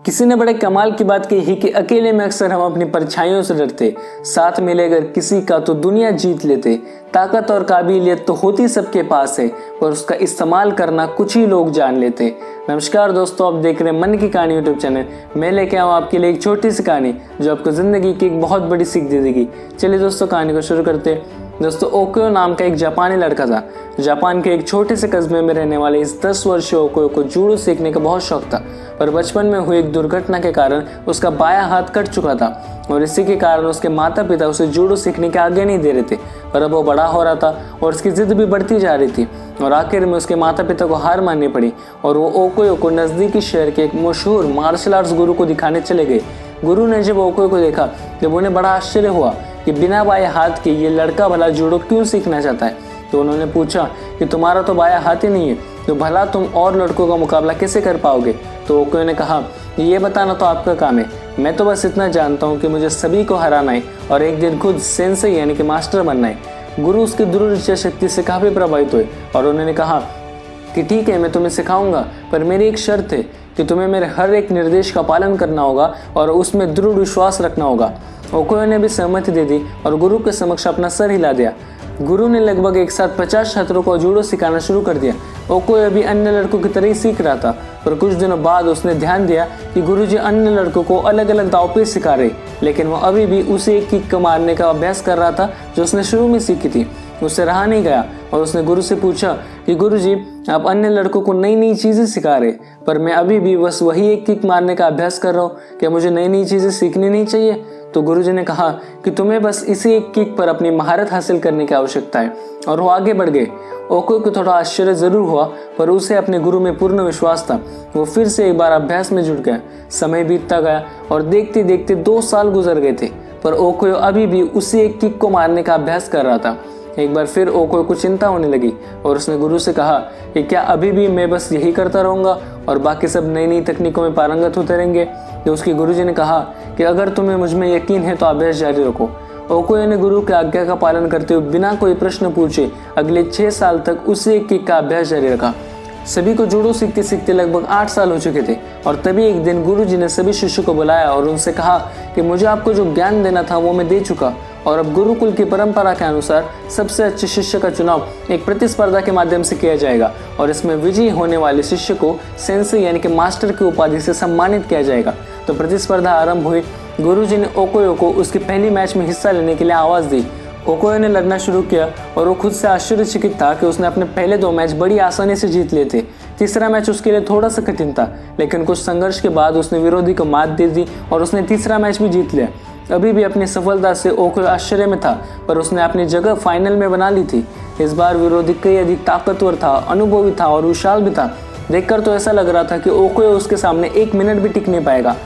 किसी ने बड़े कमाल की बात कही कि अकेले में अक्सर हम अपनी परछाइयों से डरते, साथ मिले अगर किसी का तो दुनिया जीत लेते। ताकत और काबिलियत तो होती सबके पास है, पर उसका इस्तेमाल करना कुछ ही लोग जान लेते। नमस्कार दोस्तों, आप देख रहे हैं मन की कहानी यूट्यूब चैनल। मैं लेके आऊँ आपके लिए एक छोटी सी कहानी जो आपको जिंदगी की एक बहुत बड़ी सीख दे देगी। चलिए दोस्तों, कहानी को शुरू करते हैं। दोस्तों, ओकोयो नाम का एक जापानी लड़का था। जापान के एक छोटे से कस्बे में रहने वाले इस 10 वर्षीय ओकोयो को जूडो सीखने का बहुत शौक था, पर बचपन में हुई एक दुर्घटना के कारण उसका बायां हाथ कट चुका था और इसी के कारण उसके माता पिता उसे जूडो सीखने के आगे नहीं दे रहे थे। पर अब वो बड़ा हो रहा था और उसकी जिद भी बढ़ती जा रही थी और आखिर में उसके माता पिता को हार माननी पड़ी और वो ओकोयो को नज़दीकी शहर के एक मशहूर मार्शल आर्ट्स गुरु को दिखाने चले गए। गुरु ने जब ओकोयो को देखा जब उन्हें बड़ा आश्चर्य हुआ कि बिना बाएं हाथ के ये लड़का भला जूडो क्यों सीखना चाहता है। तो उन्होंने पूछा कि तुम्हारा तो बायां हाथ ही नहीं है, तो भला तुम और लड़कों का मुकाबला कैसे कर पाओगे। तो ओकोयो ने कहा, ये बताना तो आपका काम है, मैं तो बस इतना जानता हूँ कि मुझे सभी को हराना है और एक दिन खुद सेंसेई यानी कि मास्टर बनना है। गुरु उसकी दृढ़ इच्छा शक्ति से काफ़ी प्रभावित हुए और उन्होंने कहा कि ठीक है, मैं तुम्हें सिखाऊंगा, पर मेरी एक शर्त है कि तुम्हें मेरे हर एक निर्देश का पालन करना होगा और उसमें दृढ़ विश्वास रखना होगा। ओकोयो ने भी सहमति दे दी और गुरु के समक्ष अपना सर हिला दिया। गुरु ने लगभग एक साथ 50 छात्रों को जूडो सिखाना शुरू कर दिया। ओकोयो भी अन्य लड़कों की तरह ही सीख रहा था, पर कुछ दिनों बाद उसने ध्यान दिया कि गुरुजी अन्य लड़कों को अलग अलग दांवपेच सिखा रहे, लेकिन वो अभी भी उसे एक किक मारने का अभ्यास कर रहा था जो उसने शुरू में सीखी थी। उससे रहा नहीं गया और उसने गुरु से पूछा कि गुरुजी, आप अन्य लड़कों को नई नई चीज़ें सिखा रहे, पर मैं अभी भी बस वही एक किक मारने का अभ्यास कर रहा हूँ, क्या मुझे नई नई चीज़ें सीखनी नहीं चाहिए। तो गुरुजी ने कहा कि तुम्हें बस इसी एक किक पर अपनी महारत हासिल करने की आवश्यकता है और वो आगे बढ़ गए। ओकोयो को थोड़ा आश्चर्य जरूर हुआ, पर उसे अपने गुरु में पूर्ण विश्वास था। वो फिर से एक बार अभ्यास में जुट गया। समय बीतता गया और देखते देखते 2 साल गुजर गए थे, पर ओकोयो अभी भी उसी एक किक को मारने का अभ्यास कर रहा था। एक बार फिर ओकोयो को चिंता होने लगी और उसने गुरु से कहा कि क्या अभी भी मैं बस यही करता रहूँगा और बाकी सब नई नई तकनीकों में पारंगत होते रहेंगे। तो उसके गुरुजी ने कहा कि अगर तुम्हें मुझ में यकीन है तो अभ्यास जारी रखो। ओकोयो ने गुरु की आज्ञा का पालन करते हुए बिना कोई प्रश्न पूछे अगले 6 साल तक उसी एक किक का अभ्यास जारी रखा। सभी को जूडो सीखते सीखते लगभग 8 साल हो चुके थे और तभी एक दिन गुरुजी ने सभी शिष्यों को बुलाया और उनसे कहा कि मुझे आपको जो ज्ञान देना था वो मैं दे चुका और अब गुरुकुल की परंपरा के अनुसार सबसे अच्छे शिष्य का चुनाव एक प्रतिस्पर्धा के माध्यम से किया जाएगा और इसमें विजयी होने वाले शिष्य को सेंसेई यानी कि मास्टर की उपाधि से सम्मानित किया जाएगा। तो प्रतिस्पर्धा आरंभ हुई। गुरुजी ने ओकोयो को उसके पहली मैच में हिस्सा लेने के लिए आवाज़ दी। ओकोयो ने लड़ना शुरू किया और वो खुद से आश्चर्यचकित था कि उसने अपने पहले 2 मैच बड़ी आसानी से जीत लिए थे। तीसरा मैच उसके लिए थोड़ा सा कठिन था, लेकिन कुछ संघर्ष के बाद उसने विरोधी को मात दे दी और उसने तीसरा मैच भी जीत लिया। अभी भी अपनी सफलता से ओकोयो आश्चर्य में था, पर उसने अपनी जगह फाइनल में बना ली थी। इस बार विरोधी कई अधिक ताकतवर था, अनुभवी था और विशाल भी था। देखकर तो ऐसा लग रहा था कि ओकोयो उसके सामने 1 मिनट भी टिक नहीं पाएगा।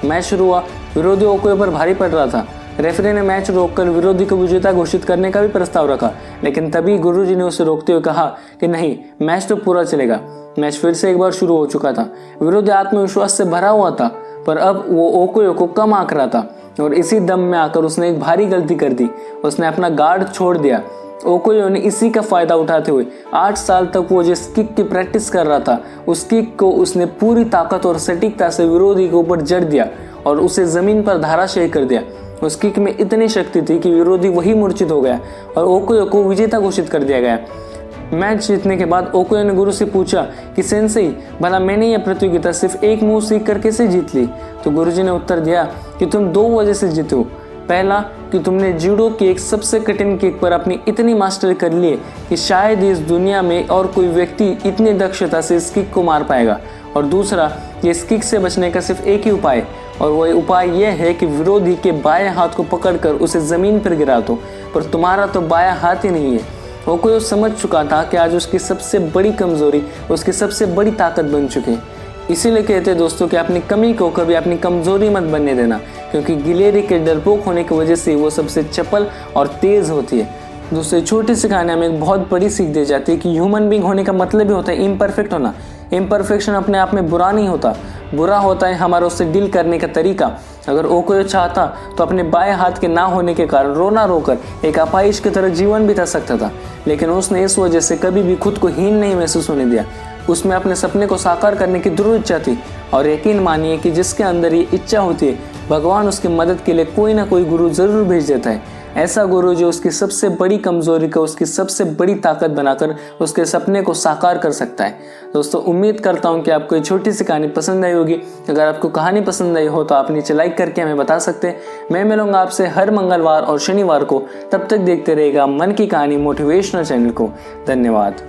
मैच शुरू हुआ। विरोधी ओकोयो पर भारी पड़ रहा था। रेफरी ने मैच रोककर विरोधी को विजेता घोषित करने का भी प्रस्ताव रखा, लेकिन तभी गुरुजी ने उसे रोकते हुए कहा कि नहीं, मैच तो पूरा चलेगा। मैच फिर से एक बार शुरू हो चुका था। विरोधी आत्मविश्वास से भरा हुआ था, पर अब वो ओकोयो को कम आंक रहा था और इसी दम में आकर उसने एक भारी गलती कर दी। उसने अपना गार्ड छोड़ दिया। ओकोयो ने इसी का फायदा उठाते हुए 8 साल तक वो जिस किक की प्रैक्टिस कर रहा था उस किक को उसने पूरी ताकत और सटीकता से विरोधी के ऊपर जड़ दिया और उसे जमीन पर धराशायी कर दिया। उस किक में इतनी शक्ति थी कि विरोधी वही मूर्छित हो गया और ओकोयो को विजेता घोषित कर दिया गया। मैच जीतने के बाद ओकोयो ने गुरु से पूछा कि सेंसेई, भला मैंने यह प्रतियोगिता सिर्फ एक मूव सीख कर कैसे जीत ली। तो गुरुजी ने उत्तर दिया कि तुम 2 वजह से जीते हो। पहला कि तुमने जूडो की एक सबसे कठिन किक पर अपनी इतनी मास्टरी कर ली कि शायद इस दुनिया में और कोई व्यक्ति इतनी दक्षता से इस किक को मार पाएगा, और दूसरा कि इस किक से बचने का सिर्फ एक ही उपाय है और वह उपाय यह है कि विरोधी के बाएं हाथ को पकड़कर उसे जमीन पर गिरा दो, पर तुम्हारा तो बायां हाथ ही नहीं है। ओकोयो समझ चुका था कि आज उसकी सबसे बड़ी कमजोरी उसकी सबसे बड़ी ताकत बन चुकी है। इसीलिए कहते हैं दोस्तों कि अपनी कमी को कभी अपनी कमजोरी मत बनने देना, क्योंकि गिलेरी के डरपोक होने की वजह से वो सबसे चपल और तेज होती है। दोस्तों, छोटी सी कहानी में एक बहुत बड़ी सीख दे जाती है कि ह्यूमन बीइंग होने का मतलब ही होता है इम्परफेक्ट होना। इम्परफेक्शन अपने आप में बुरा नहीं होता, बुरा होता है हमारा उससे डील करने का तरीका। अगर ओकोयो चाहता तो अपने बाएं हाथ के ना होने के कारण रोना रोकर एक अपाहिज की तरह जीवन बिता सकता था, लेकिन उसने इस वजह से कभी भी खुद को हीन नहीं महसूस होने दिया। उसमें अपने सपने को साकार करने की ध्रुव इच्छा थी। और यकीन मानिए कि जिसके अंदर ये इच्छा होती है, भगवान उसकी मदद के लिए कोई ना कोई गुरु जरूर भेज देता है। ऐसा गुरु जो उसकी सबसे बड़ी कमजोरी को उसकी सबसे बड़ी ताकत बनाकर उसके सपने को साकार कर सकता है। दोस्तों, उम्मीद करता हूँ कि आपको ये छोटी सी कहानी पसंद आई होगी। अगर आपको कहानी पसंद आई हो तो आप नीचे लाइक करके हमें बता सकते हैं। मैं मिलूंगा आपसे हर मंगलवार और शनिवार को। तब तक देखते रहेगा मन की कहानी मोटिवेशनल चैनल को। धन्यवाद।